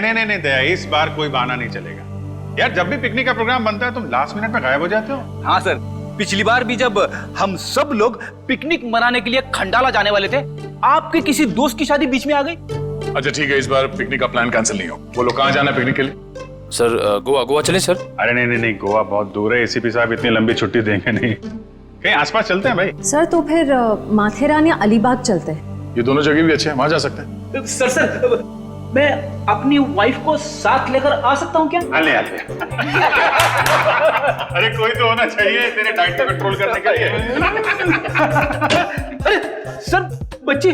नहीं दया, इस बार कोई बहाना नहीं चलेगा यार। जब भी पिकनिक का प्रोग्राम बनता है तुम लास्ट मिनट में गायब हो जाते हो। हाँ सर, पिछली बार भी जब हम सब लोग पिकनिक मनाने के लिए खंडाला जाने वाले थे, आपके किसी दोस्त की शादी बीच में आ गई। अच्छा ठीक है, इस बार पिकनिक का प्लान कैंसिल नहीं हो। बोलो कहाँ जाना है पिकनिक के लिए? सर गोवा चले सर। अरे नहीं, गोवा बहुत दूर है, एसीपी साहब इतनी लंबी छुट्टी देंगे नहीं। कहीं आसपास चलते हैं भाई। सर तो फिर माथेरान या अलीबाग चलते हैं। ये दोनों जगह भी अच्छे हैं, वहां जा सकते हैं। सर मैं अपनी वाइफ को साथ लेकर आ सकता हूँ क्या? आले। अरे कोई तो होना चाहिए तेरे डाइट को कंट्रोल करने के लिए। अरे सर बच्ची।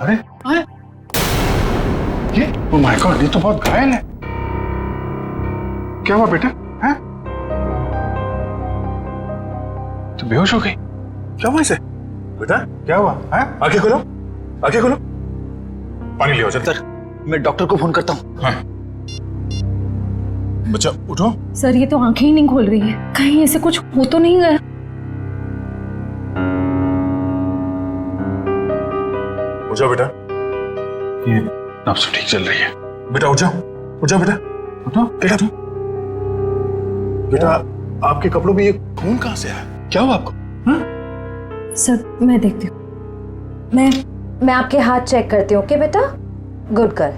अरे ये ओ माय गॉड, ये तो बहुत घायल है। क्या हुआ बेटा? हैं? तो बेहोश हो गई? क्या हुआ इसे? बेटा क्या हुआ? हैं? आंखें खोलो, आंखें खोलो। पानी ले आओ जल्दी। सर मैं डॉक्टर को फोन करता हूँ। हाँ। बच्चा उठो। सर ये तो आंखें ही नहीं खोल रही है, कहीं ऐसे कुछ हो तो नहीं गया? उठ जाओ बेटा। ये नब्ज ठीक चल रही है। बेटा उठ जाओ, उठ जाओ बेटा, उठो। बेटा तुम, बेटा आपके कपड़ों में ये खून कहाँ से आया? क्या हुआ आपको? सर मैं देखती हूँ। मैं आपके हाथ चेक करती हूँ। ओके बेटा, गुड गर्ल।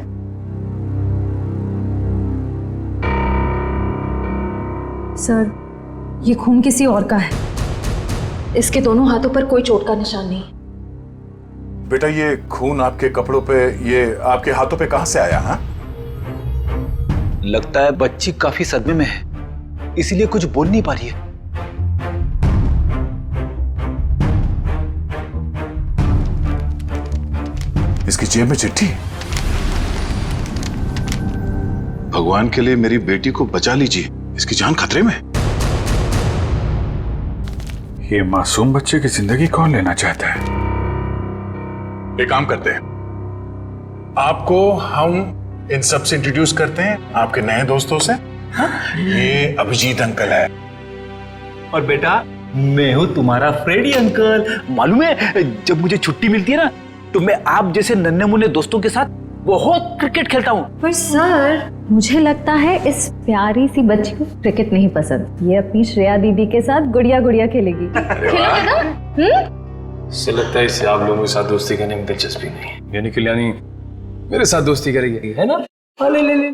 सर ये खून किसी और का है, इसके दोनों हाथों पर कोई चोट का निशान नहीं। बेटा ये खून आपके कपड़ों पे, ये आपके हाथों पे कहाँ से आया? हाँ, लगता है बच्ची काफी सदमे में है, इसीलिए कुछ बोल नहीं पा रही है। इसकी जेब में चिट्ठी। भगवान के लिए मेरी बेटी को बचा लीजिए, इसकी जान खतरे में। ये मासूम बच्चे की जिंदगी कौन लेना चाहता है? एक काम करते हैं, आपको हम इन सब से इंट्रोड्यूस करते हैं, आपके नए दोस्तों से। ये अभिजीत अंकल है। और बेटा मैं हूँ तुम्हारा फ्रेडी अंकल। मालूम है जब मुझे छुट्टी मिलती है ना, तो मैं आप जैसे नन्हे मुन्ने दोस्तों के साथ बहुत क्रिकेट खेलता हूँ। पर सर मुझे लगता है इस प्यारी सी बच्ची को क्रिकेट नहीं पसंद, ये अपनी श्रेया दीदी के साथ गुड़िया गुड़िया खेलेगी। खेलोगे ना? इससे लगता है इसे आप लोगों के साथ दोस्ती करने में दिलचस्पी नहीं है, यानी कल्याणी मेरे साथ दोस्ती करेगी, है ना? ले।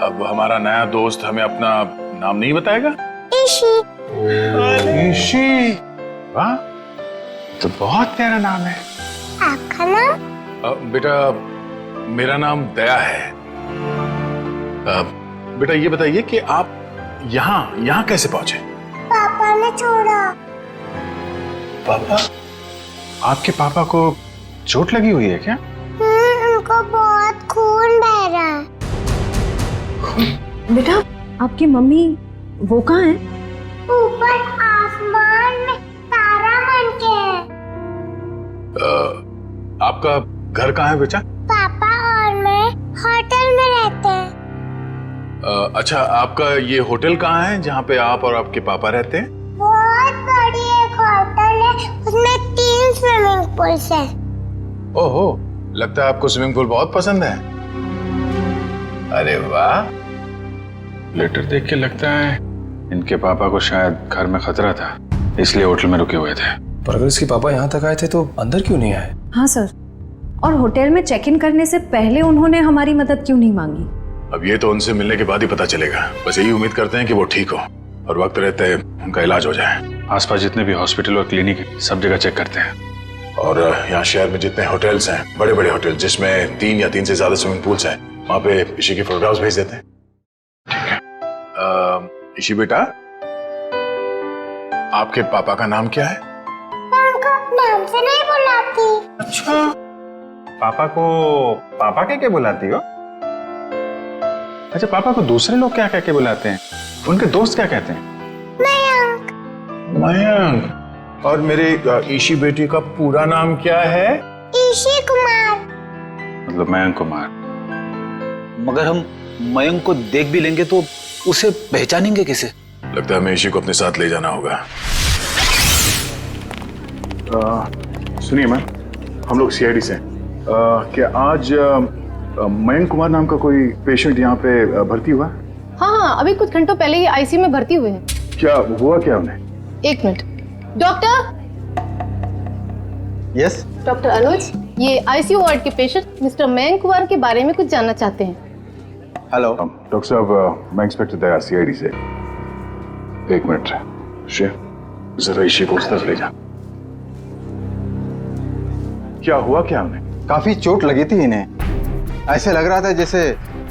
अब हमारा नया दोस्त हमें अपना नाम नहीं बताएगा? ईशी। वाह, तो बहुत प्यारा नाम है। आपका नाम? बेटा मेरा नाम दया है। बेटा ये बताइए कि आप यहाँ कैसे पहुंचे? पापा ने छोड़ा। पापा? आपके पापा को चोट लगी हुई है क्या? उनको बहुत खून बह रहा है। बेटा आपकी मम्मी वो कहाँ है? ऊपर आसमान में तारा बन के है। आपका घर कहाँ है बेटा? पापा और मैं होटल में रहते हैं। अच्छा, आपका ये होटल कहाँ है जहाँ पे आप और आपके पापा रहते हैं? बहुत बड़ी एक होटल है, उसमें 3 स्विमिंग पूल्स हैं। ओहो, लगता है आपको स्विमिंग पूल बहुत पसंद है। अरे वाह। लेटर देख के लगता है इनके पापा को शायद घर में खतरा था, इसलिए होटल में रुके हुए थे। पर अगर इसके पापा यहाँ तक आए थे तो अंदर क्यों नहीं आए? हाँ सर, और होटल में चेक इन करने से पहले उन्होंने हमारी मदद क्यों नहीं मांगी? अब ये तो उनसे मिलने के बाद ही पता चलेगा। बस यही उम्मीद करते हैं कि वो ठीक हो और वक्त रहते उनका इलाज हो जाए। आसपास जितने भी हॉस्पिटल और क्लिनिक है सब जगह चेक करते हैं। और यहाँ शहर में जितने होटल्स हैं, बड़े बड़े होटल जिसमें 3 या 3 से ज्यादा स्विमिंग पूल्स हैं, वहाँ पे ईशी की फोटोग्राफ्स भेज देते हैं। ठीक है। ईशी बेटा, आपके पापा का नाम क्या है? उनको नाम से नहीं बुलाती। अच्छा, पापा को पापा कह के बुलाती हो? अच्छा, पापा को दूसरे लोग क्या कह के बुलाते हैं? उनके दोस्त क्या कहते हैं? मयंक। मयंक। और मेरे ईशी बेटी का पूरा नाम क्या है? ईशी कुमार। मतलब मयंक कुमार। मगर हम मयंक को देख भी लेंगे तो उसे पहचानेंगे कैसे? लगता है हमें ईशी को अपने साथ ले जाना होगा। सुनिए मैम, हम लोग सीआईडी से हैं। क्या आज मयंक कुमार नाम का कोई पेशेंट यहाँ पे भर्ती हुआ? हाँ, अभी कुछ घंटों पहले ही आईसीयू में भर्ती हुए हैं। क्या हुआ क्या उन्हें? एक मिनट। डॉक्टर। यस। डॉक्टर अनुज, ये आईसीयू वार्ड के पेशेंट मिस्टर मयंक कुमार के बारे में कुछ जानना चाहते हैं। हेलो डॉक्टर साहब, मैं इंस्पेक्टर दया सीआईडी से। एक मिनट शेर, जरा इसी को उस तरफ ले जा। क्या हुआ क्या उन्हें? काफी चोट लगी थी इन्हें। ऐसे लग रहा था जैसे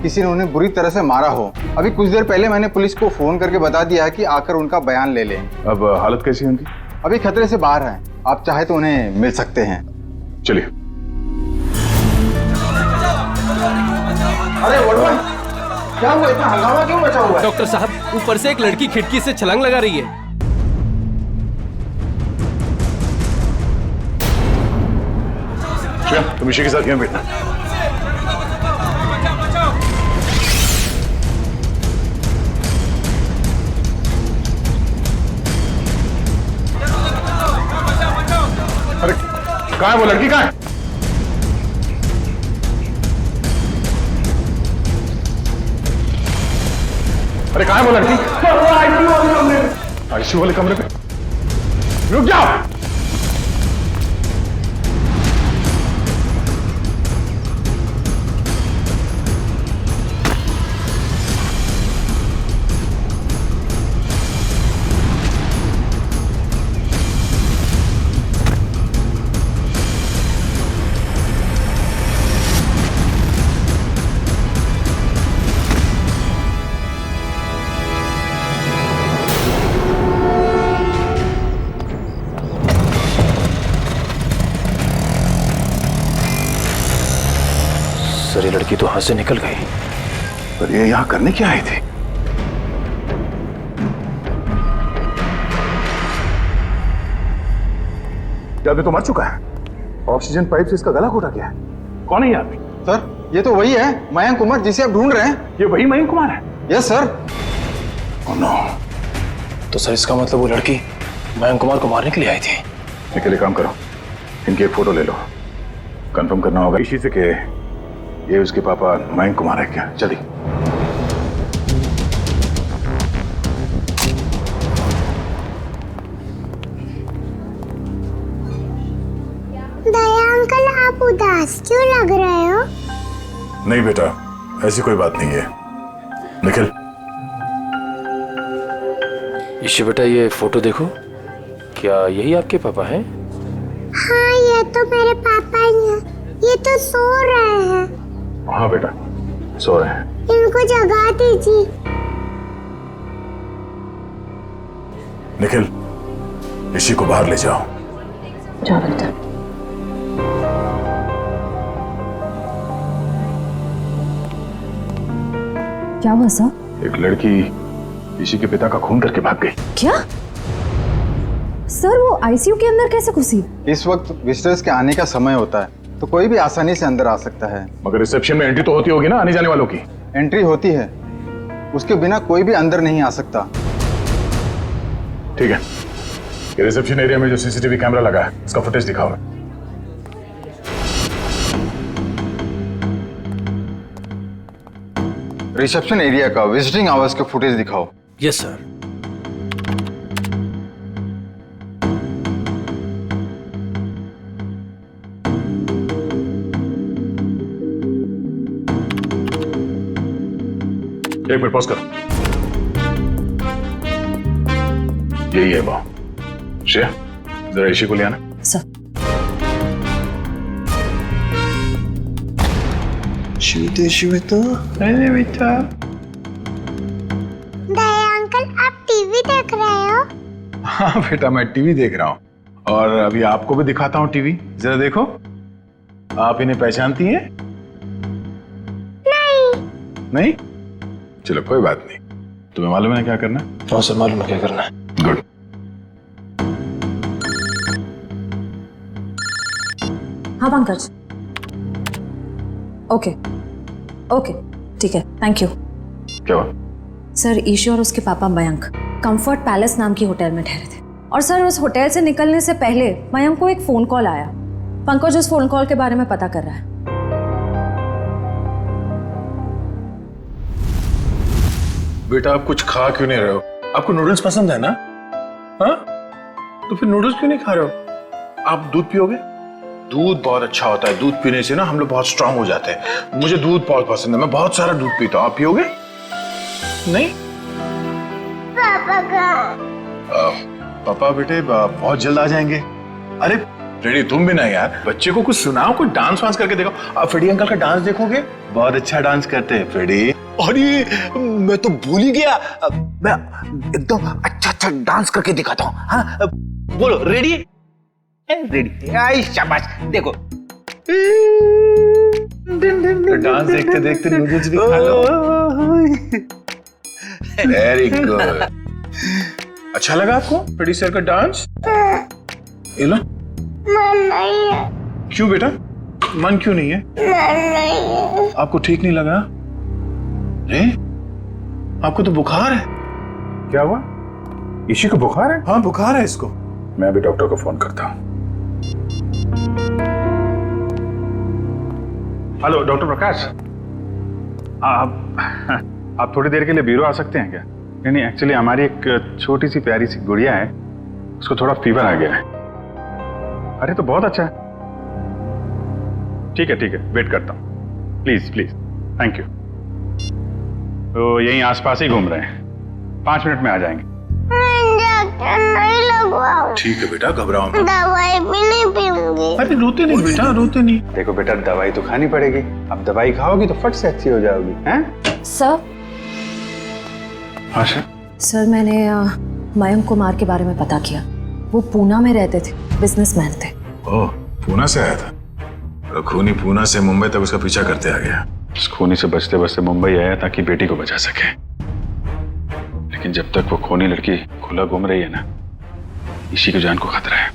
किसी ने उन्हें बुरी तरह से मारा हो। अभी कुछ देर पहले मैंने पुलिस को फोन करके बता दिया है कि आकर उनका बयान ले लें। अब हालत कैसी है उनकी? अभी खतरे से बाहर हैं। आप चाहे तो उन्हें मिल सकते हैं। चलिए। अरे वड़वन, क्या हुआ? इतना हंगामा क्यों मचा हुआ है? डॉक्टर साहब, ऊपर से एक लड़की खिड़की से छलांग लगा रही है। तुम इसी के साथ यहाँ बैठना। अरे कहाँ है वो लड़की? कहाँ है? अरे कहाँ है वो लड़की? आईसीयू वाले कमरे पे। रुक जाओ। सर, ये लड़की तो हाथ से निकल गई। पर ये यहाँ करने क्या आई थी? क्या आदमी तो मर चुका है। ऑक्सीजन पाइप से इसका गला घोटा गया है। कौन है ये आदमी? सर, ये तो वही है मयंक कुमार जिसे आप ढूंढ रहे हैं। ये वही मयंक कुमार है? Yes sir. Oh no. तो सर, इसका मतलब वो लड़की मयंक कुमार को मारने के लिए आई थी। निकले, काम करो, इनकी एक फोटो ले लो। कंफर्म करना होगा इसी से कि ये उसके पापा मयंक कुमार है क्या। जल्दी। दया अंकल, आप उदास क्यों लग रहे हो? नहीं बेटा, ऐसी कोई बात नहीं है। निखिल। ईशु बेटा, ये फोटो देखो। क्या यही आपके पापा हैं? हाँ, ये तो मेरे पापा ही हैं। ये तो सो रहे हैं। हाँ बेटा, सो रहे हैं। इनको जगा दीजिए। निखिल, इसी को बाहर ले जाओ। जाओ बेटा। क्या हुआ सर? एक लड़की इसी के पिता का खून करके भाग गई। क्या सर? वो आईसीयू के अंदर कैसे घुसी? इस वक्त विजिटर्स के आने का समय होता है तो कोई भी आसानी से अंदर आ सकता है। मगर रिसेप्शन में एंट्री तो होती होगी ना आने जाने वालों की? एंट्री होती है, उसके बिना कोई भी अंदर नहीं आ सकता। ठीक है, ये रिसेप्शन एरिया में जो सीसीटीवी कैमरा लगा है उसका फुटेज दिखाओ। रिसेप्शन एरिया का विजिटिंग आवर्स के फुटेज दिखाओ। Yes sir. एक मिनट पॉज करो। यही है वो। श्रेया, जरा इसी को ले आना। सर। अरे बेटा। दया अंकल, आप टीवी देख रहे हो? हाँ बेटा, मैं टीवी देख रहा हूँ और अभी आपको भी दिखाता हूँ टीवी। जरा देखो, आप इन्हें पहचानती हैं? नहीं? चलो कोई बात नहीं। तुम्हें मालूम है क्या करना है? हाँ सर, मालूम है क्या करना है। गुड। हाँ पंकज। ओके ओके, ठीक है, थैंक यू। क्या हुआ? सर, ईशू और उसके पापा मयंक कंफर्ट पैलेस नाम की होटल में ठहरे थे। और सर उस होटल से निकलने से पहले मयंक को एक फ़ोन कॉल आया। पंकज उस फ़ोन कॉल के बारे में पता कर रहा है। बेटा आप कुछ खा क्यों नहीं रहे हो? आपको नूडल्स पसंद है ना? हाँ, तो फिर नूडल्स क्यों नहीं खा रहे हो? आप दूध पियोगे? दूध बहुत अच्छा होता है। दूध पीने से ना हम लोग बहुत स्ट्रांग हो जाते हैं। मुझे दूध बहुत पसंद है, मैं बहुत सारा दूध पीता हूँ। आप पियोगे? नहीं? पापा का पापा बेटे बहुत जल्द आ जाएंगे। अरे फ्रेडी तुम भी ना यार, बच्चे को कुछ सुनाओ, कुछ डांस वांस करके देखो। आप फ्रेडी अंकल का डांस देखोगे, बहुत अच्छा डांस करते हैं फ्रेडी। अरे मैं तो भूल ही गया, मैं एकदम अच्छा डांस करके दिखाता हूँ। हाँ बोलो, रेडी? रेडी, आई शाबाश, देखो। डांस देखते देखते नूडल्स भी खा लो। Very good. अच्छा लगा आपको फ्रेडी सर का डांस? ये लो। मन नहीं है। क्यों बेटा, मन क्यों नहीं है? मन नहीं है। आपको ठीक नहीं लगा? अरे आपको तो बुखार है। क्या हुआ? इसी को बुखार है? हाँ बुखार है इसको। मैं अभी डॉक्टर को फोन करता हूँ। हेलो डॉक्टर प्रकाश, आप थोड़ी देर के लिए ब्यूरो आ सकते हैं क्या? नहीं एक्चुअली हमारी एक छोटी सी प्यारी सी गुड़िया है, उसको थोड़ा फीवर आ गया है। अरे तो बहुत अच्छा है। ठीक है वेट करता हूँ। Please please, thank you. तो यहीं आसपास ही घूम रहे हैं, 5 मिनट में आ जाएंगे। इंजेक्शन नहीं लगवाओ। ठीक है बेटा, घबराओ मत। दवाई भी नहीं पीऊंगी। अरे रोते नहीं बेटा, रोते नहीं। देखो बेटा, दवाई तो खानी पड़ेगी। अब दवाई खाओगी तो फट से अच्छी हो जाओगी। हैं? सर। हाँ सर मैंने मयंक कुमार के बारे में पता किया। वो पूना में रहते थे, बिजनेसमैन थे। ओह, पूना से आया था? तो खूनी पूना से मुंबई तक उसका पीछा करते आ गया। उस खूनी से बचते बचते मुंबई आया ताकि बेटी को बचा सके, लेकिन जब तक वो खूनी लड़की खुला घूम रही है ना, ईशी की जान को खतरा है।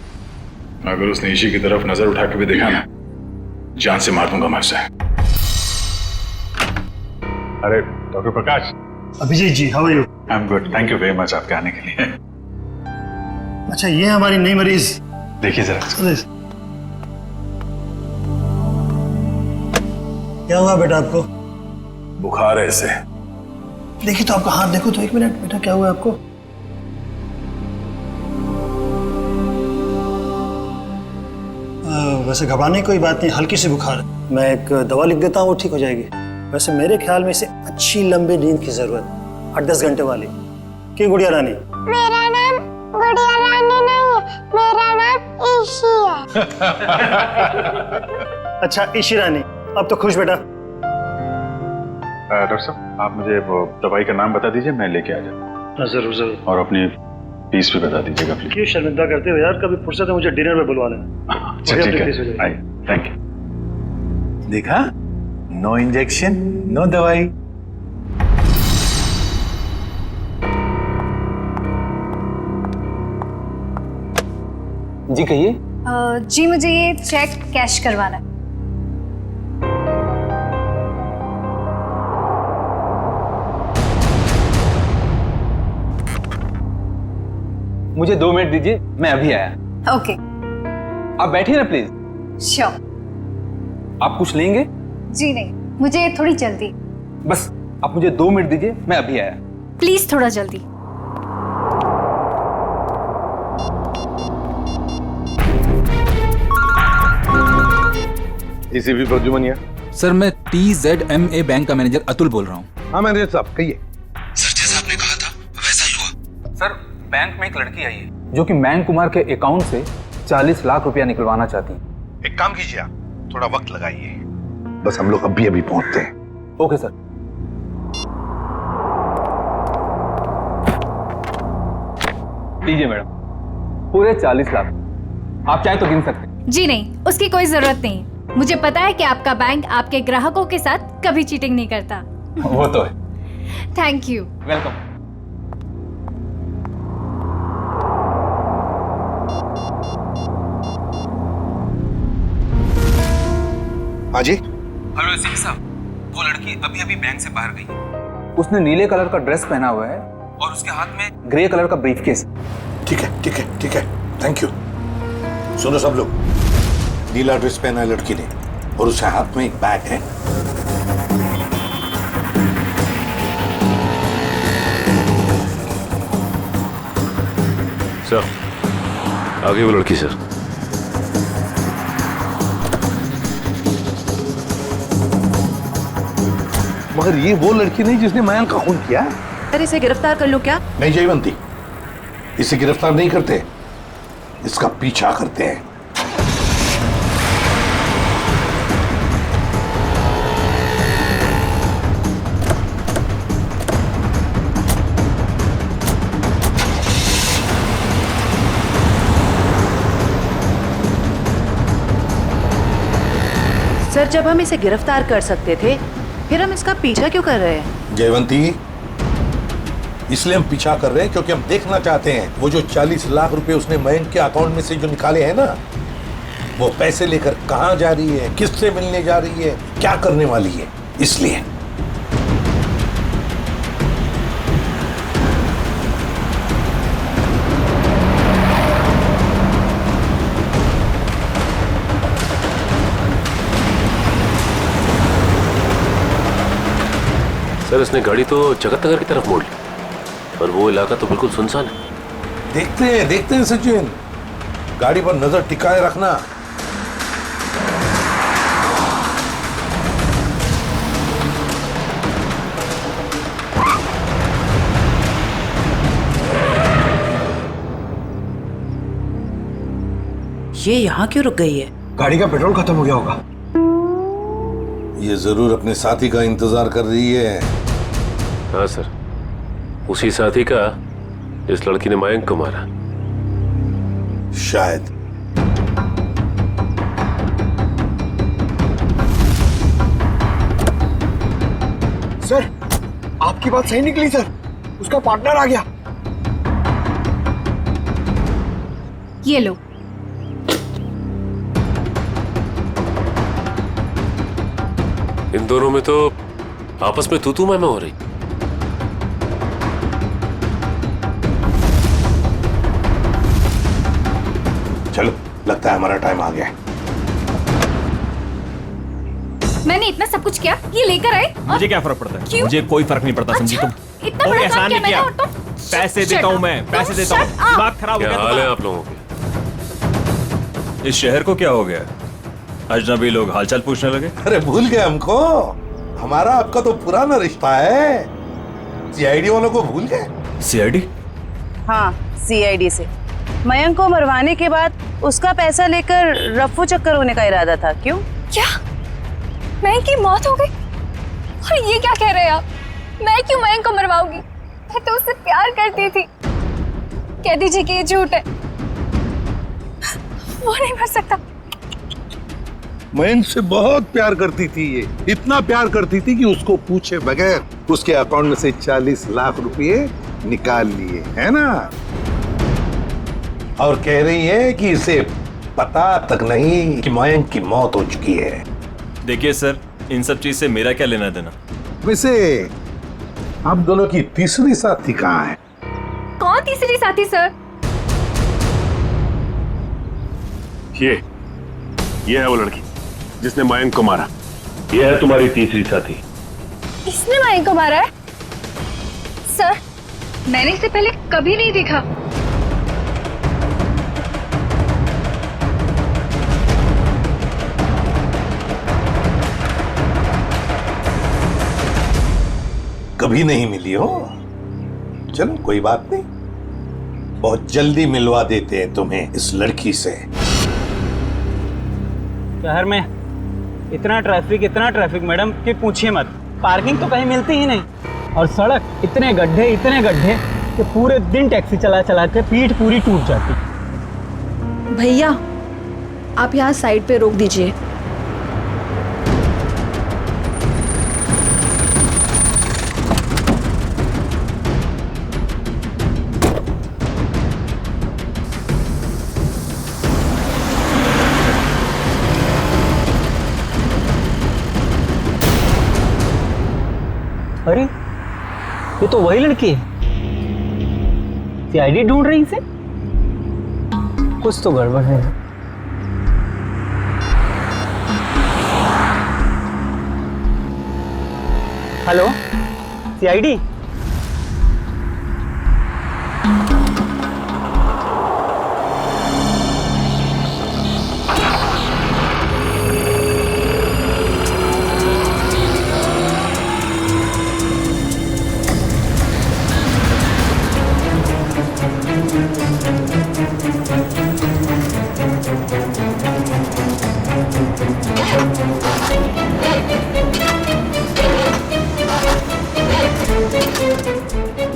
अगर उसने ईशी की तरफ नजर उठा के भी देखा ना, जान से मार दूंगा मैं उसे। अरे doctor Prakash. Abhijeet ji, how are you? I am good, thank you very much आपके आने के लिए। अच्छा, ये हमारी नई मरीज। देखिए जरा। क्या हुआ बेटा आपको? बुखार है इसे। देखिए तो आपका हाथ देखो तो, 1 मिनट बेटा, क्या हुआ आपको? वैसे घबराने की कोई बात नहीं, हल्की सी बुखार है। मैं एक दवा लिख देता हूँ, वो ठीक हो जाएगी। वैसे मेरे ख्याल में इसे अच्छी लंबी नींद की जरूरत, 8-10 घंटे वाली। क्यों गुड़िया रानी? मेरा नाम गुड़िया रानी नहीं है, मेरा नाम ईशी है। अच्छा ईशी रानी, अब तो खुश बेटा। डॉक्टर साहब, आप मुझे वो दवाई का नाम बता दीजिए, मैं लेके आ जाऊँ। जरूर जरूर। और अपनी फीस भी बता दीजिएगा प्लीज। क्यों शर्मिंदा करते हो यार, कभी फुर्सत है मुझे डिनर में बुलवा लेना। अच्छा ठीक है, थैंक यू। देखा, नो इंजेक्शन नो दवाई। जी कहिए। जी मुझे ये चेक कैश करवाना है। मुझे 2 मिनट दीजिए, मैं अभी आया। ओके। आप बैठिए ना प्लीज। श्योर। आप कुछ लेंगे? जी नहीं, मुझे थोड़ी जल्दी। बस आप मुझे 2 मिनट दीजिए, मैं अभी आया। प्लीज थोड़ा जल्दी। एसीपी प्रद्युमनिया। सर मैं TZMA बैंक का मैनेजर अतुल बोल रहा हूँ। हाँ मैनेजर साहब कहिए। सर जैसा आपने कहा था वैसा ही हुआ। सर बैंक में एक लड़की आई है जो कि मयंक कुमार के अकाउंट से 40 लाख रुपया निकलवाना चाहती है। एक काम कीजिए, आप थोड़ा वक्त लगाइए, बस हम लोग अभी पहुंचते हैं। Okay sir. लीजिए मैडम, पूरे 40 लाख। आप चाहे तो गिन सकते हैं। जी नहीं, उसकी कोई जरूरत नहीं। मुझे पता है कि आपका बैंक आपके ग्राहकों के साथ कभी चीटिंग नहीं करता। वो तो है। Thank you. वेलकम। हाँ जी। हेलो एसीपी साहब, वो लड़की अभी अभी बैंक से बाहर गई। उसने नीले कलर का ड्रेस पहना हुआ है और उसके हाथ में ग्रे कलर का ब्रीफकेस। ठीक है ठीक है ठीक है, थैंक यू। सुनो सब लोग, नीला ड्रेस पहना है लड़की ने और उसके हाथ में एक बैग है। सर, आगे वो लड़की सर। मगर ये वो लड़की नहीं जिसने मयंक का खून किया। सर इसे गिरफ्तार कर लो क्या? नहीं जयवंती, इसे गिरफ्तार नहीं करते, इसका पीछा करते हैं। सर जब हम इसे गिरफ्तार कर सकते थे फिर हम इसका पीछा क्यों कर रहे हैं? जयवंती, इसलिए हम पीछा कर रहे हैं क्योंकि हम देखना चाहते हैं वो जो 40 लाख रुपए उसने मयंक के अकाउंट में से जो निकाले हैं ना, वो पैसे लेकर कहां जा रही है, किससे मिलने जा रही है, क्या करने वाली है, इसलिए। सर, इसने गाड़ी तो जगतनगर की तरफ मोड़ ली और वो इलाका तो बिल्कुल सुनसान है। देखते हैं सचिन, गाड़ी पर नजर टिकाए रखना। ये यहाँ क्यों रुक गई है? गाड़ी का पेट्रोल खत्म हो गया होगा। ये जरूर अपने साथी का इंतजार कर रही है। हाँ सर, उसी साथी का इस लड़की ने मयंक को मारा। शायद। सर आपकी बात सही निकली सर, उसका पार्टनर आ गया। ये लो। इन दोनों में तो आपस में तू मैं हो रही। चलो, लगता है हमारा टाइम आ गया है। मैंने इतना सब कुछ किया, ये लेकर आए। मुझे क्या फर्क पड़ता है? क्यों? मुझे कोई फर्क नहीं पड़ता, समझी तुम? इतना बड़ा काम किया मैंने और तुम? पैसे देता हूँ मैं, पैसे देता हूँ। दिमाग खराब हो क्या गया हाल है आप लोगों के? इस शहर को क्या हो गया? अजनबी लोग हालचाल पूछने लगे। अरे भूल गए हमको? हमारा आपका तो पुराना रिश्ता है। सीआईडी वालों को भूल गए? सीआईडी? हाँ, सीआईडी से मयंक को मरवाने के बाद उसका पैसा लेकर रफ्फू चक्कर होने का इरादा था। क्यों? क्या मयंक की मौत हो गई? और ये क्या कह रहे हैं आप? मैं क्यों मयंक को मरवाऊंगी? मैं तो उससे प्यार करती थी। कह दीजिए कि ये झूठ है। वो नहीं मर सकता। मयंक से बहुत प्यार करती थी ये, इतना प्यार करती थी कि उसको पूछे बगैर उसके अकाउंट में से 40 लाख रुपए निकाल लिए, है ना? और कह रही है कि इसे पता तक नहीं कि मयंक की मौत हो चुकी है। देखिए सर, इन सब चीज से मेरा क्या लेना देना? वैसे आप दोनों की तीसरी साथी कहाँ है? कौन तीसरी साथी सर? ये है वो लड़की जिसने मयंक को मारा। ये है तुम्हारी तीसरी साथी। इसने मयंक को मारा है? सर, मैंने इसे पहले कभी नहीं देखा। कभी नहीं मिली हो? चलो कोई बात नहीं, बहुत जल्दी मिलवा देते हैं तुम्हें इस लड़की से। शहर में इतना ट्रैफिक मैडम कि पूछिए मत। पार्किंग तो कहीं मिलती ही नहीं, और सड़क इतने गड्ढे कि पूरे दिन टैक्सी चला के पीठ पूरी टूट जाती। भैया आप यहाँ साइड पे रोक दीजिए। अरे ये तो वही लड़की है। सीआईडी ढूंढ रही इसे। कुछ तो गड़बड़ है। Hello, CID?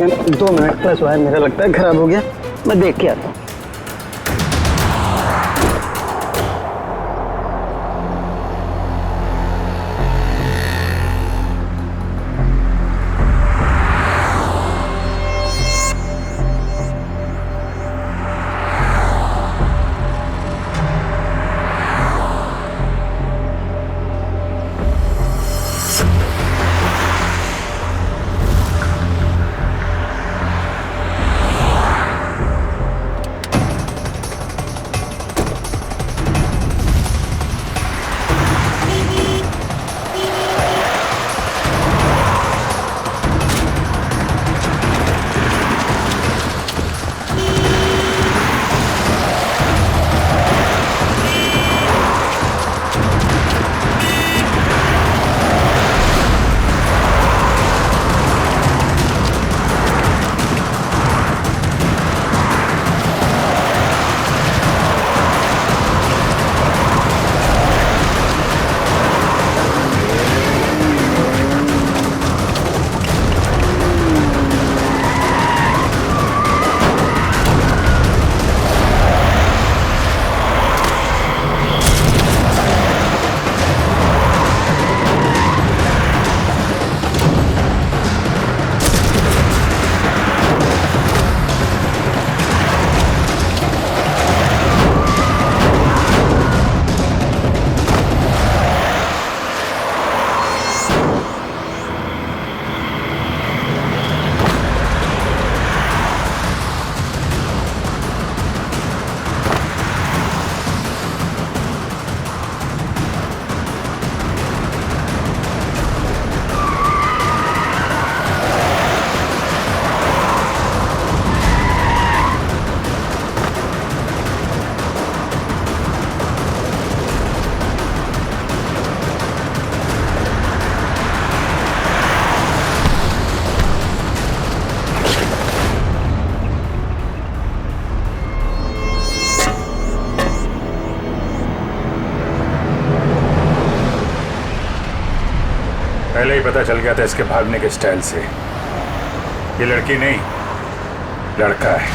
Ma'am 2 minute plus wire मेरा लगता है खराब हो गया, मैं देख के आता हूँ। पहले ही पता चल गया था इसके भागने के स्टाइल से। ये लड़की नहीं, लड़का है।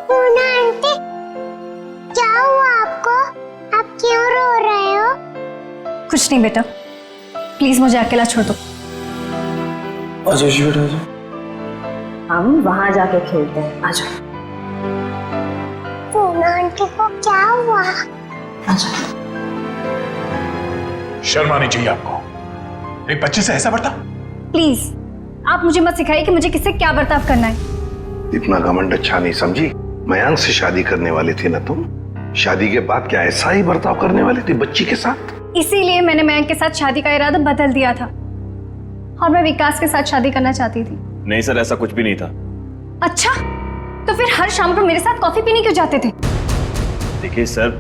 पूना आंटी, क्या हुआ आपको? आप क्यों रो रहे हो? कुछ नहीं बेटा, प्लीज मुझे अकेला छोड़ दो। आजा जी बेटा आजा। हम वहां जाके खेलते हैं, आ जाओ। पूना आंटी को क्या हुआ? शर्म आनी चाहिए आपको, एक बच्चे से ऐसा बर्ताव। प्लीज आप मुझे मत सिखाइए कि मुझे किससे क्या बर्ताव करना है। इतना घमंड अच्छा नहीं समझी। मयांक से शादी करने वाली थी ना तुम? शादी के बाद क्या ऐसा ही बर्ताव करने वाली थी बच्ची के साथ? इसीलिए मैंने मयंक के साथ शादी का इरादा बदल दिया था और मैं विकास के साथ शादी करना चाहती थी। नहीं सर, ऐसा कुछ भी नहीं था। अच्छा, तो फिर हर शाम को मेरे साथ कॉफी पीने क्यों जाते थे? देखिए सर,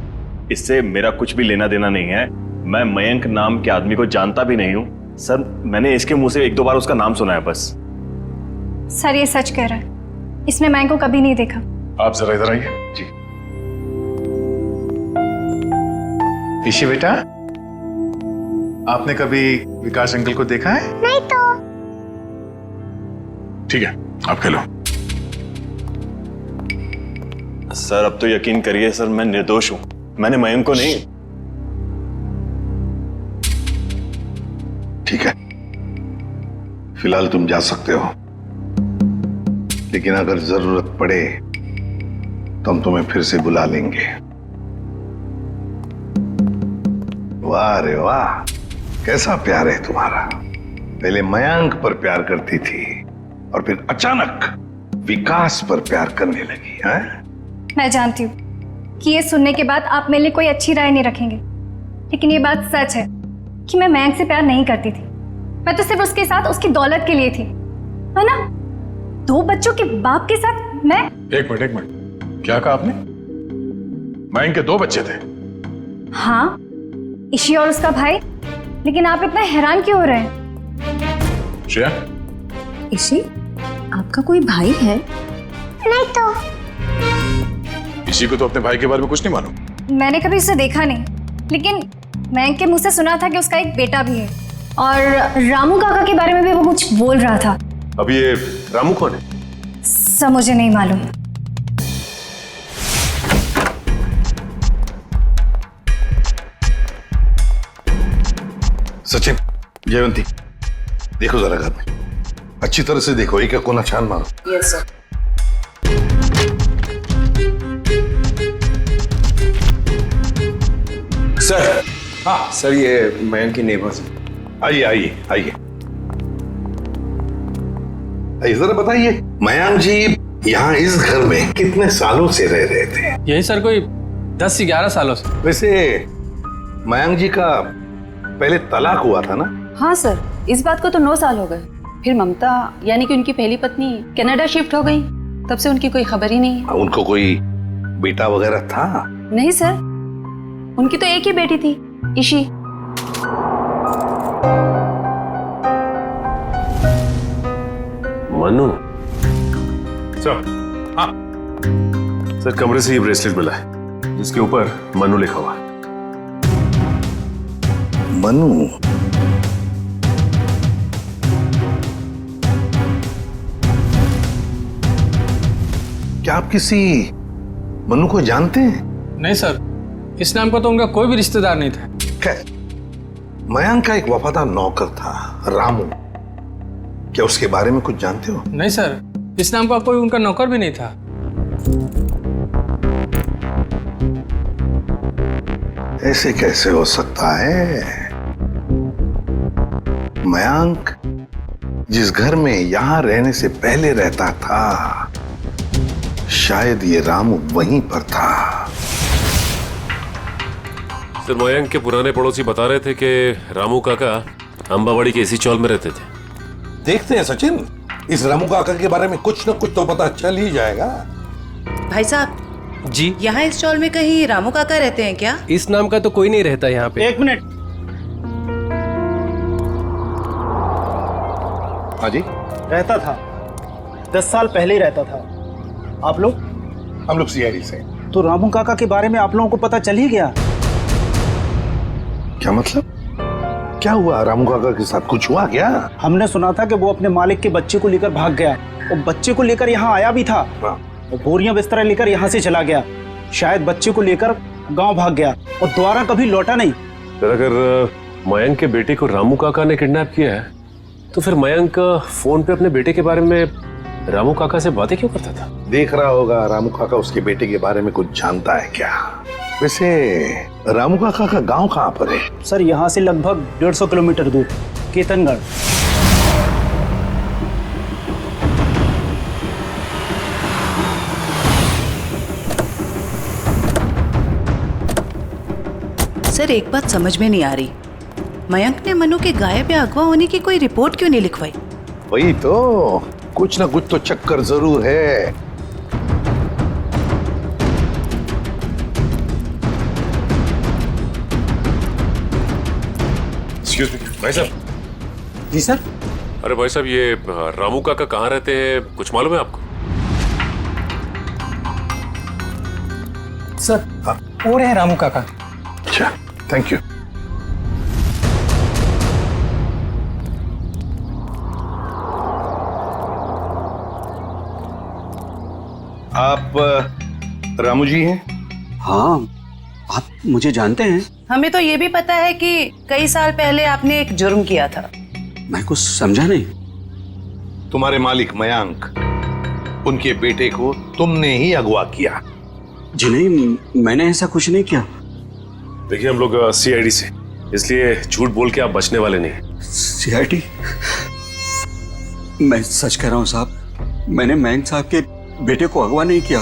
इससे मेरा कुछ भी लेना देना नहीं है। मैं मयंक नाम के आदमी को जानता भी नहीं हूँ सर। मैंने इसके मुंह से 1-2 बार उसका नाम सुना है बस। सर ये सच कह रहा है, इसने मयंक को कभी नहीं देखा। आप जरा इधर आइए। जी ईशी बेटा, आपने कभी विकास अंकल को देखा है? नहीं तो। ठीक है, आप खेलो। सर अब तो यकीन करिए सर, मैं निर्दोष हूं। मैंने मयंक को नहीं। ठीक है, फिलहाल तुम जा सकते हो, लेकिन अगर जरूरत पड़े तो हम तुम्हें फिर से बुला लेंगे। वाह रे वाह, कैसा प्यार है तुम्हारा। पहले मयंक पर प्यार करती थी और फिर अचानक विकास पर प्यार करने लगी है। मैं जानती हूँ कि ये सुनने के बाद आप मेरे लिए कोई अच्छी राय नहीं रखेंगे, लेकिन ये बात सच है कि मैं मयंक से प्यार नहीं करती थी। मैं तो सिर्फ उसके साथ उसकी दौलत के लिए थी, है ना। 2 बच्चों के बाप के साथ मैं। एक मिनट, क्या कहा आपने? मयंक के 2 बच्चे थे? हाँ, ईशी और उसका भाई। लेकिन आप इतना हैरान क्यों हो रहे हैं? श्रेया, ईशी, आपका कोई भाई है? नहीं तो। इसी को तो अपने भाई के बारे में कुछ नहीं मालूम। मैंने कभी उसे देखा नहीं, लेकिन मयंक के मुंह से सुना था कि उसका एक बेटा भी है, और रामू काका के बारे में भी वो कुछ बोल रहा था। अब ये रामू कौन है? सब मुझे नहीं मालूम। सचिन, जयवंती, देखो जरा घर में अच्छी तरह से देखो, एक कोना छान मारो। Yes sir. सर। हाँ सर, ये मयंक की नेबर्स। आइए आइए आइए आइए, जरा बताइए मयंक जी यहाँ इस घर में कितने सालों से रह रहे थे? यही सर कोई 10 से 11 सालों से। वैसे मयंक जी का पहले तलाक हुआ था ना? हाँ सर, इस बात को तो 9 साल हो गए। फिर ममता यानी कि उनकी पहली पत्नी कनाडा शिफ्ट हो गई, तब से उनकी कोई खबर ही नहीं है। उनको कोई बेटा वगैरह था? नहीं सर, उनकी तो एक ही बेटी थी, ईशी। मनु सर। हाँ सर, कमरे से ये ब्रेसलेट मिला है जिसके ऊपर मनु लिखा हुआ है। मनु? क्या आप किसी मनु को जानते हैं? नहीं सर, इस नाम का तो उनका कोई भी रिश्तेदार नहीं था। मयंक का एक वफादार नौकर था रामू, क्या उसके बारे में कुछ जानते हो? नहीं सर, इस नाम का कोई उनका नौकर भी नहीं था। ऐसे कैसे हो सकता है? मयंक जिस घर में यहां रहने से पहले रहता था, शायद ये रामू वहीं पर था। सर, मयंक के पुराने पड़ोसी बता रहे थे कि रामू काका अंबावाड़ी के इसी चौल में रहते थे। देखते हैं सचिन, इस रामू काका के बारे में कुछ न कुछ तो पता चल ही जाएगा। भाई साहब जी, यहाँ इस चौल में कहीं रामू काका रहते हैं क्या? इस नाम का तो कोई नहीं रहता यहाँ पे। 1 मिनट। हाँ जी, रहता था, 10 साल पहले ही रहता था। आप लोग? हम लोग सीआईडी से। तो रामू काका के बारे में आप लोगों को पता चल ही गया? क्या मतलब? क्या हुआ रामू काका के साथ? कुछ हुआ क्या? हमने सुना था कि वो अपने मालिक के बच्चे को लेकर भाग गया, और बच्चे को लेकर यहाँ आया भी था, और बोरियां बिस्तर लेकर यहाँ से चला गया। शायद बच्चे को लेकर गांव भाग गया और दोबारा कभी लौटा नहीं। सर, अगर मयंक के बेटे को रामू काका ने किडनैप किया है, तो फिर मयंक फोन पे अपने बेटे के बारे में रामू काका से बातें क्यों करता था? देख रहा होगा रामू काका उसके बेटे के बारे में कुछ जानता है क्या? वैसे रामू काका का गांव कहाँ पर है? सर, यहाँ से लगभग 150 किलोमीटर दूर, केतनगढ़। सर, एक बात समझ में नहीं आ रही, मयंक ने मनु के गायब या अगवा होने की कोई रिपोर्ट क्यों नहीं लिखवाई? वही तो, कुछ ना कुछ तो चक्कर जरूर है। एक्सक्यूज मी भाई साहब। जी सर। अरे भाई साहब, ये रामू काका कहाँ रहते हैं, कुछ मालूम है आपको? सर, वो रहे रामू काका। अच्छा, थैंक यू। आप रामू जी हैं? हाँ, आप मुझे जानते हैं? हमें तो ये भी पता है कि कई साल पहले आपने एक जुर्म किया था। मैं कुछ समझा नहीं। तुम्हारे मालिक मयंक, उनके बेटे को तुमने ही अगवा किया। जी नहीं, मैंने ऐसा कुछ नहीं किया। देखिए, हम लोग सीआईडी से इसलिए झूठ बोल के आप बचने वाले नहीं। सीआईडी, मैं सच कह रहा हूं साहब, मैंने मयंक साहब के बेटे को अगवा नहीं किया,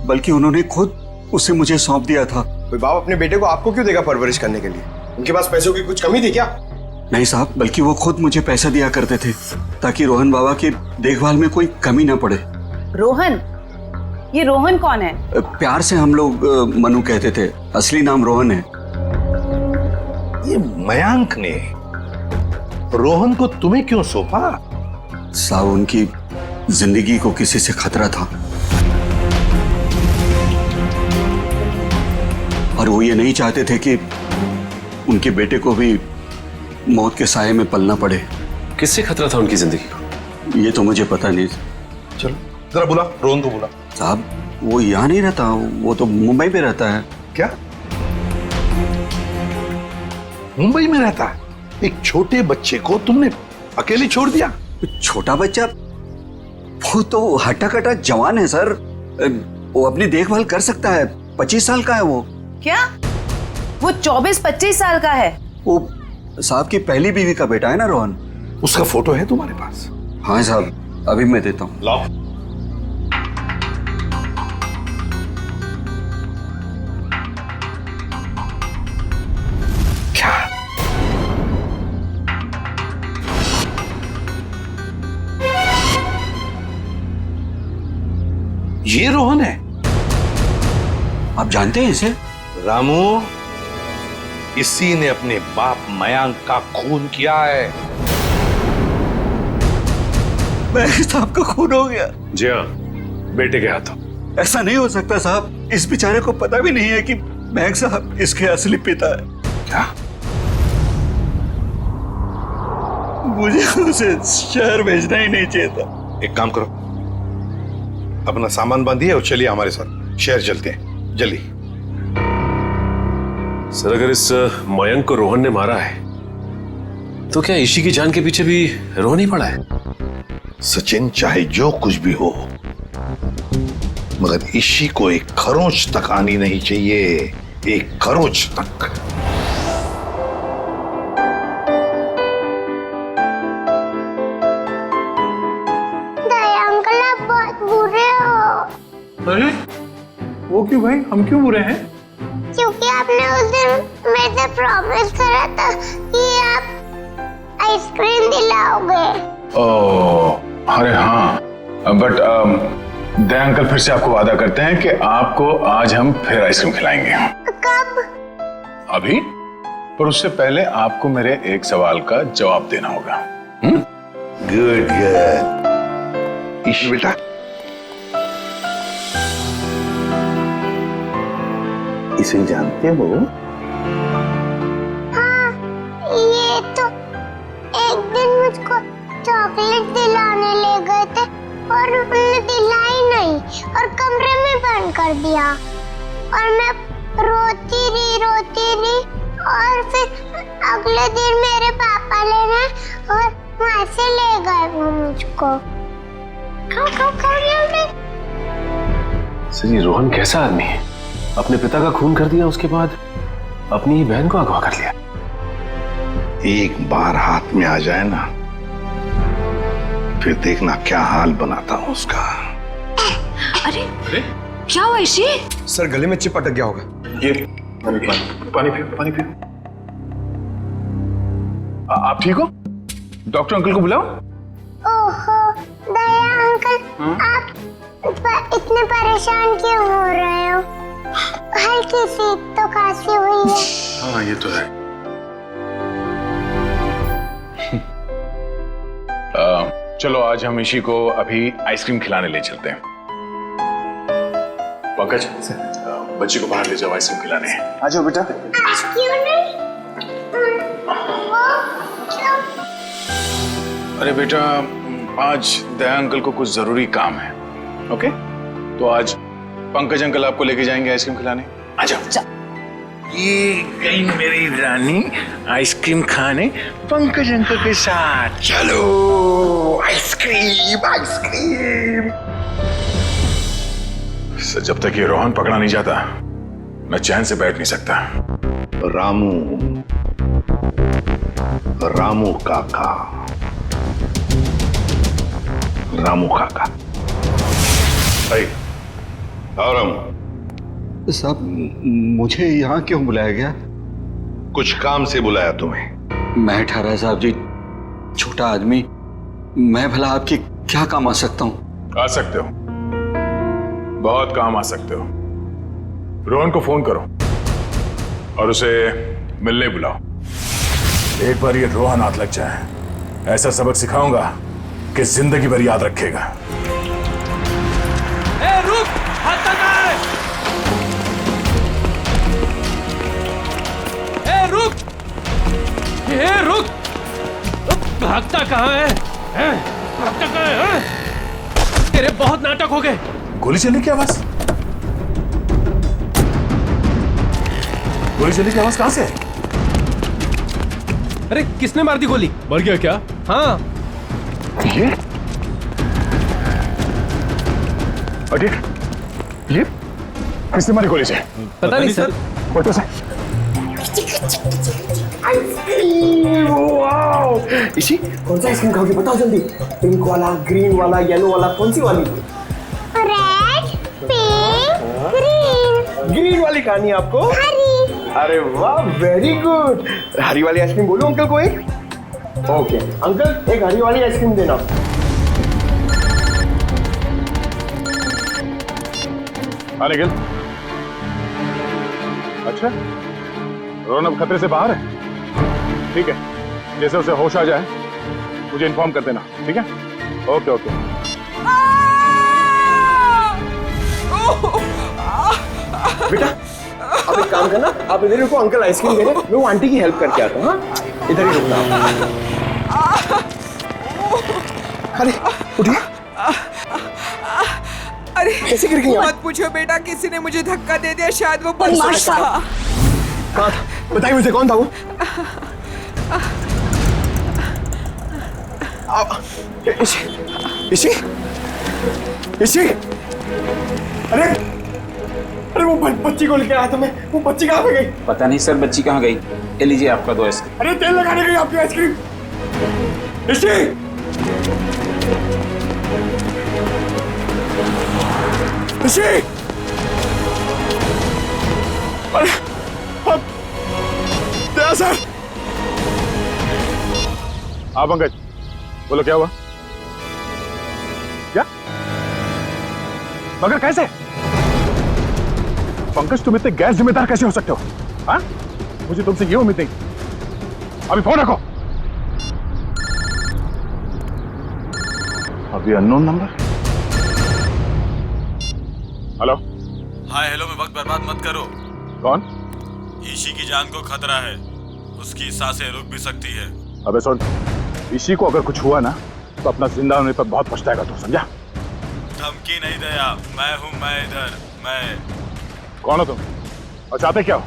बल्कि उन्होंने खुद उसे मुझे सौंप दिया था। कोई बाप अपने बेटे को आपको क्यों देगा परवरिश करने के लिए? उनके पास पैसों की कुछ कमी थी क्या? नहीं साहब, बल्कि वो खुद मुझे पैसा दिया करते थे ताकि रोहन बाबा की देखभाल में कोई कमी ना पड़े। रोहन? ये रोहन कौन है? प्यार से हम लोग मनु कहते थे, असली नाम रोहन है। ये मयंक ने रोहन को तुम्हें क्यों सौंपा? साहब, उनकी जिंदगी को किसी से खतरा था और वो ये नहीं चाहते थे कि उनके बेटे को भी मौत के साये में पलना पड़े। किससे खतरा था उनकी जिंदगी को? ये तो मुझे पता नहीं। चलो जरा बुला, रोहन को बुला। साहब, वो यहाँ नहीं रहता, वो तो मुंबई पे रहता है। क्या मुंबई में रहता है? एक छोटे बच्चे को तुमने अकेले छोड़ दिया? छोटा बच्चा? वो तो हट्टा कट्टा जवान है सर, वो अपनी देखभाल कर सकता है। 25 साल का है वो। क्या? वो 24-25 साल का है? वो साहब की पहली बीवी का बेटा है ना रोहन। उसका फोटो है तुम्हारे पास? हाँ साहब, अभी मैं देता हूँ। लाओ। क्या? ये रोहन है? आप जानते हैं इसे? रामू, इसी ने अपने बाप मयंक का खून किया है। मयंक साहब का खून हो गया? जी हाँ, बेटे के हाथों। ऐसा नहीं हो सकता साहब, इस बेचारे को पता भी नहीं है कि मयंक साहब इसके असली पिता है। क्या? मुझे उसे शहर भेजना ही नहीं चाहिए था। एक काम करो, अपना सामान बांधिए और चलिए हमारे साथ, शहर चलते हैं, जल्दी। सर, अगर इस मयंक को रोहन ने मारा है तो क्या ईशी की जान के पीछे भी रोहन ही पड़ा है? सचिन, चाहे जो कुछ भी हो, मगर ईशी को एक खरोंच तक आनी नहीं चाहिए, एक खरोंच तक। दया अंकल, आप बहुत बुरे हो। अरे वो क्यों भाई, हम क्यों बुरे हैं? क्योंकि आपने उस दिन मेरे से प्रॉमिस करा था कि आप आइसक्रीम दिलाओगे। ओह, अरे हाँ, बट दया अंकल फिर से आपको वादा करते हैं कि आपको आज हम फिर आइसक्रीम खिलाएंगे। कब? अभी, पर उससे पहले आपको मेरे एक सवाल का जवाब देना होगा। Good good. ईशी बेटा, इसे जानते हो? हाँ, ये तो एक दिन मुझको चॉकलेट दिलाने ले गए थे और उन्होंने दिलाई नहीं और कमरे में बंद कर दिया और मैं रोती रही और फिर अगले दिन मेरे पापा लेने और वहां से ले गए वो मुझको। खाओ सर, ये रोहन कैसा आदमी है? अपने पिता का खून कर दिया, उसके बाद अपनी ही बहन को अगवा कर लिया। एक बार हाथ में आ जाए ना, फिर देखना क्या हाल बनाता हूं उसका। अरे क्या हुआ ईशी? सर, गले में चिप अटक गया होगा। ये पानी पियो। आप ठीक हो? डॉक्टर अंकल को बुलाओ। ओहो दया अंकल, आप इतने परेशान क्यों हो रहे हो? हल्की सी तो खांसी हुई है। हाँ, ये तो है। चलो आज हम ईशी को अभी आइसक्रीम खिलाने ले चलते हैं। पंकज, बच्ची को बाहर ले जाओ, आइसक्रीम खिलाने हैं। आ जाओ बेटा। क्यों नहीं? क्यों? अरे बेटा, आज दया अंकल को कुछ जरूरी काम है। ओके, तो आज पंकज अंकल आपको लेके जाएंगे आइसक्रीम खिलाने। आ जाओ। ये गई मेरी रानी आइसक्रीम खाने पंकज अंकल के साथ। चलो आइसक्रीम। सर, जब तक ये रोहन पकड़ा नहीं जाता, मैं चैन से बैठ नहीं सकता। रामू, रामू काका। रामू काका। और साहब, मुझे यहाँ क्यों बुलाया गया? कुछ काम से बुलाया तुम्हें। मैं ठहरा साहब जी, छोटा आदमी, मैं भला आपकी क्या काम आ सकता हूँ? आ सकते हो, बहुत काम आ सकते हो। रोहन को फोन करो और उसे मिलने बुलाओ। एक बार ये रोहन हाथ लग जाए, ऐसा सबक सिखाऊंगा कि जिंदगी भर याद रखेगा। ए, रुक! हाथ लगा है! ए, रुक! ए, रुक! भागता कहाँ है? भागता कहाँ है? तेरे बहुत नाटक हो गए। गोली चलने की आवाज? गोली चलने की आवाज कहां से है? अरे किसने मार दी गोली? मर गया क्या? हाँ। ये किसने मारी गोली से? पता नहीं सर। फोटो से। इसी कौन सा आइसक्रीम खाओगे बताओ जल्दी। पिंक वाला, ग्रीन वाला, येलो वाला, कौन सी वाली? Red, pink, green. ग्रीन वाली खानी है आपको? हरी। अरे वाह, वेरी गुड। हरी वाली आइसक्रीम बोलो अंकल को एक। ओके अंकल, एक हरी वाली आइसक्रीम देना। हाँ निखिल। अच्छा, रोहन अब खतरे से बाहर है। ठीक है, जैसे उसे होश आ जाए मुझे इन्फॉर्म कर देना, ठीक है? Okay okay. बेटा आप एक काम करना, आप इधर रुको, अंकल आइसक्रीम दे रहे हैं, मैं वो आंटी की हेल्प करके आता हूँ। हाँ इधर ही रुकना। अरे उठिए। अरे कैसे गिर गई आप? मत पूछो बेटा, किसी ने मुझे धक्का दे दिया, शायद वो बदमाश था। कहाँ था? बताइए मुझे, कौन था वो? इसी अरे वो बच्ची को लेके आया था मैं, वो बच्ची कहाँ पे गई? पता नहीं सर, बच्ची कहाँ गई। ये लीजिए आपका 2 आइसक्रीम। अरे तेल लगाने गई आपकी आइसक्रीम। इसी अरे दया सर। हाँ पंकज, बोलो क्या हुआ? क्या? मगर कैसे? पंकज तुम इतने गैर जिम्मेदार कैसे हो सकते हो? हाँ? मुझे तुमसे ये उम्मीद नहीं। अभी फोन रखो। अभी unknown number. Hello. Hi hello में वक्त बर्बाद मत करो। कौन? ईशी की जान को खतरा है, उसकी सांसें रुक भी सकती है। अबे सुन, ईशी को अगर कुछ हुआ ना तो अपना जिंदा होने पर बहुत पछताएगा तू, समझा? धमकी नहीं दया, मैं हूं, मैं इधर, मैं। कौन हो तुम और चाहते क्या हो?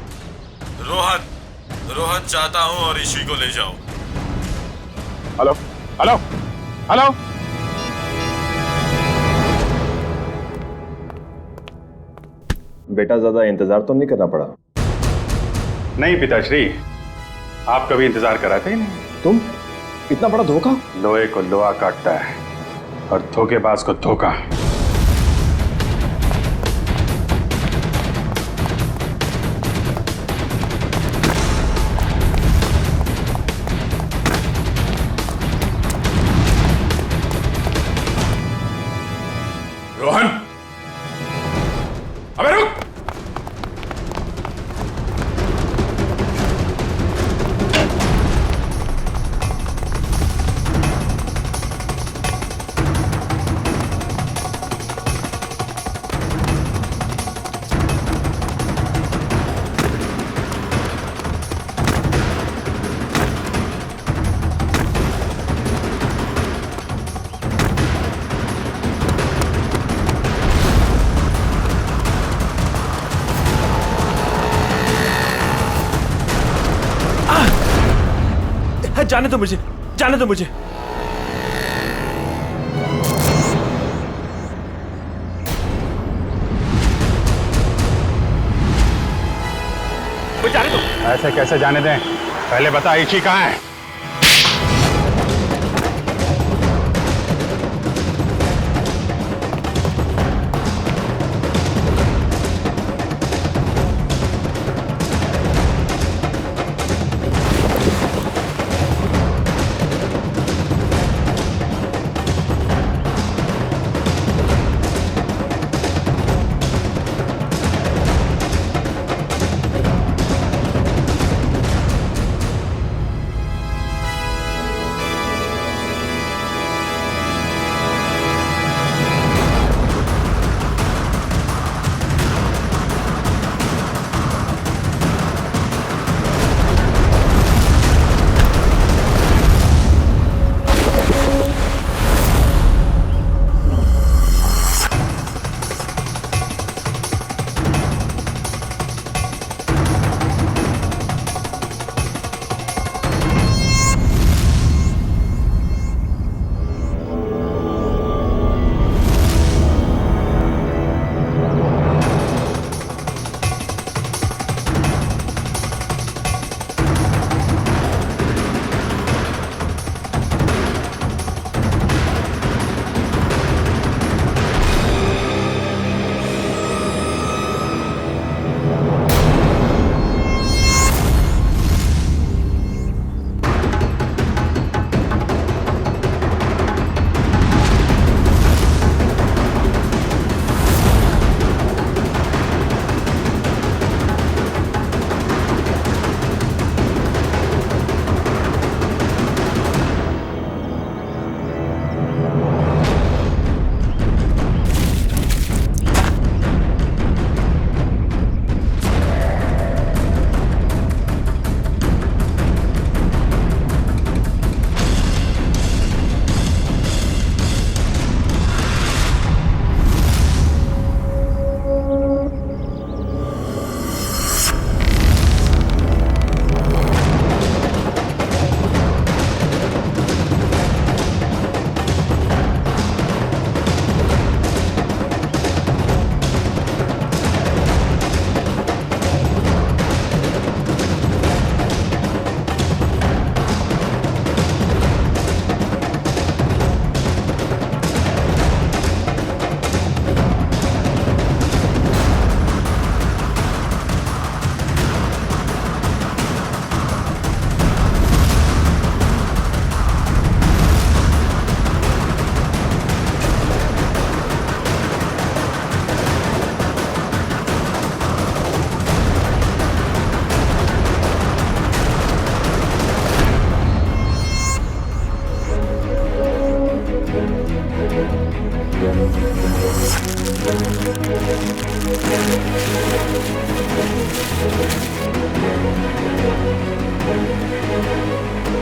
रोहन चाहता हूं और ईशी को ले जाओ। Hello hello hello. बेटा ज्यादा इंतजार तो नहीं करना पड़ा? नहीं पिताश्री, आप कभी इंतजार कराते ही नहीं। तुम इतना बड़ा धोखा? लोहे को लोहा काटता है और धोखेबाज को धोखा। रोहन, अबे रुक। जाने दो मुझे, जाने दो मुझे। जाने दो। ऐसे कैसे जाने दें? पहले बता ईशी कहाँ है?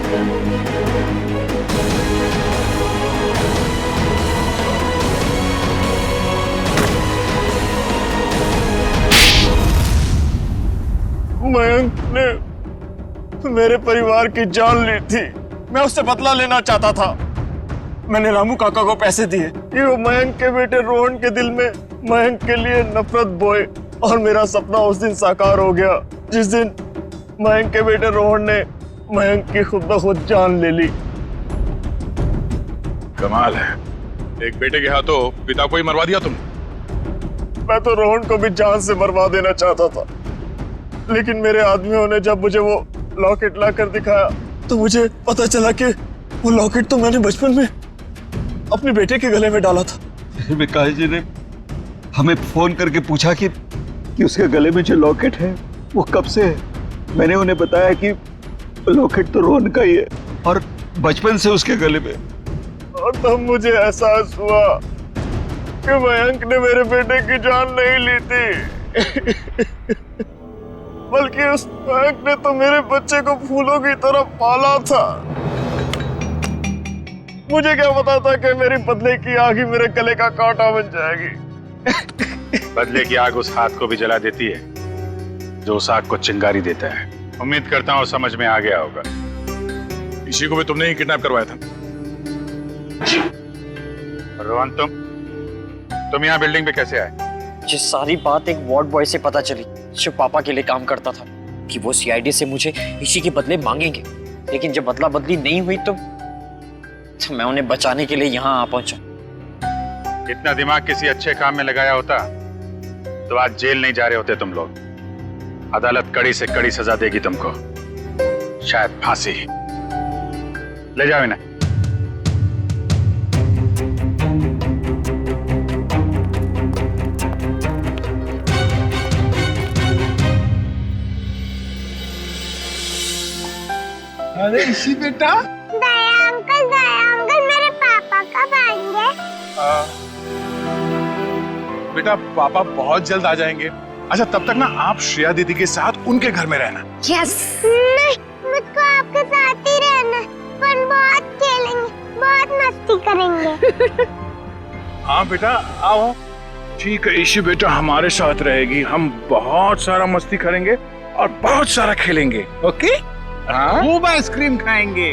मयंक ने मेरे परिवार की जान ली थी। मैं उससे बदला लेना चाहता था। मैंने रामू काका को पैसे दिए कि वो मयंक के बेटे रोहन के दिल में मयंक के लिए नफरत बोए, और मेरा सपना उस दिन साकार हो गया जिस दिन मयंक के बेटे रोहन ने मयंक की खुद ब खुद जान ले ली। कमाल है, एक बेटे के हाथों पिता को ही मरवा दिया तुम। मैं तो रोहन को भी जान से मरवा देना चाहता था, लेकिन मेरे आदमियों ने जब मुझे वो लॉकेट लाकर दिखाया तो मुझे पता चला कि वो लॉकेट तो मैंने बचपन में अपने बेटे के गले में डाला था। विकास जी ने हमें फोन करके पूछा कि उसके गले में जो लॉकेट है वो कब से है। मैंने उन्हें बताया कि लॉकेट तो रोहन का ही है और बचपन से उसके गले में। और तब मुझे एहसास हुआ कि मयंक ने मेरे बेटे की जान नहीं ली थी बल्कि उस मयंक ने तो मेरे बच्चे को फूलों की तरह पाला था। मुझे क्या पता था कि मेरी बदले की आग ही मेरे गले का कांटा बन जाएगी। बदले की आग उस हाथ को भी जला देती है जो उस आग को चिंगारी देता है। उम्मीद करता हूँ समझ में आ गया होगा। इसी को भी तुमने ही किडनैप करवाया था। रोहन, तुम यहाँ बिल्डिंग पे कैसे आए? ये सारी बात एक वार्ड बॉय से पता चली जो पापा के लिए काम करता था, कि वो सीआईडी से मुझे इसी के बदले मांगेंगे। लेकिन जब बदला बदली नहीं हुई तो मैं उन्हें बचाने के लिए यहाँ आ पहुंचा। इतना दिमाग किसी अच्छे काम में लगाया होता तो आज जेल नहीं जा रहे होते तुम लोग। अदालत कड़ी से कड़ी सजा देगी तुमको, शायद फांसी। ले जाओ इन्हें। अरे इसी बेटा, दया अंकल मेरे पापा कब आएंगे? बेटा पापा बहुत जल्द आ जाएंगे। अच्छा तब तक ना आप श्रेया दीदी के साथ उनके घर में रहना। यस। नहीं, मुझको आपके साथ ही रहना। पर बहुत खेलेंगे, बहुत मस्ती करेंगे। हाँ बेटा आओ। ठीक है ईशी बेटा हमारे साथ रहेगी। हम बहुत सारा मस्ती करेंगे और बहुत सारा खेलेंगे। ओके? खूब आइसक्रीम खाएंगे।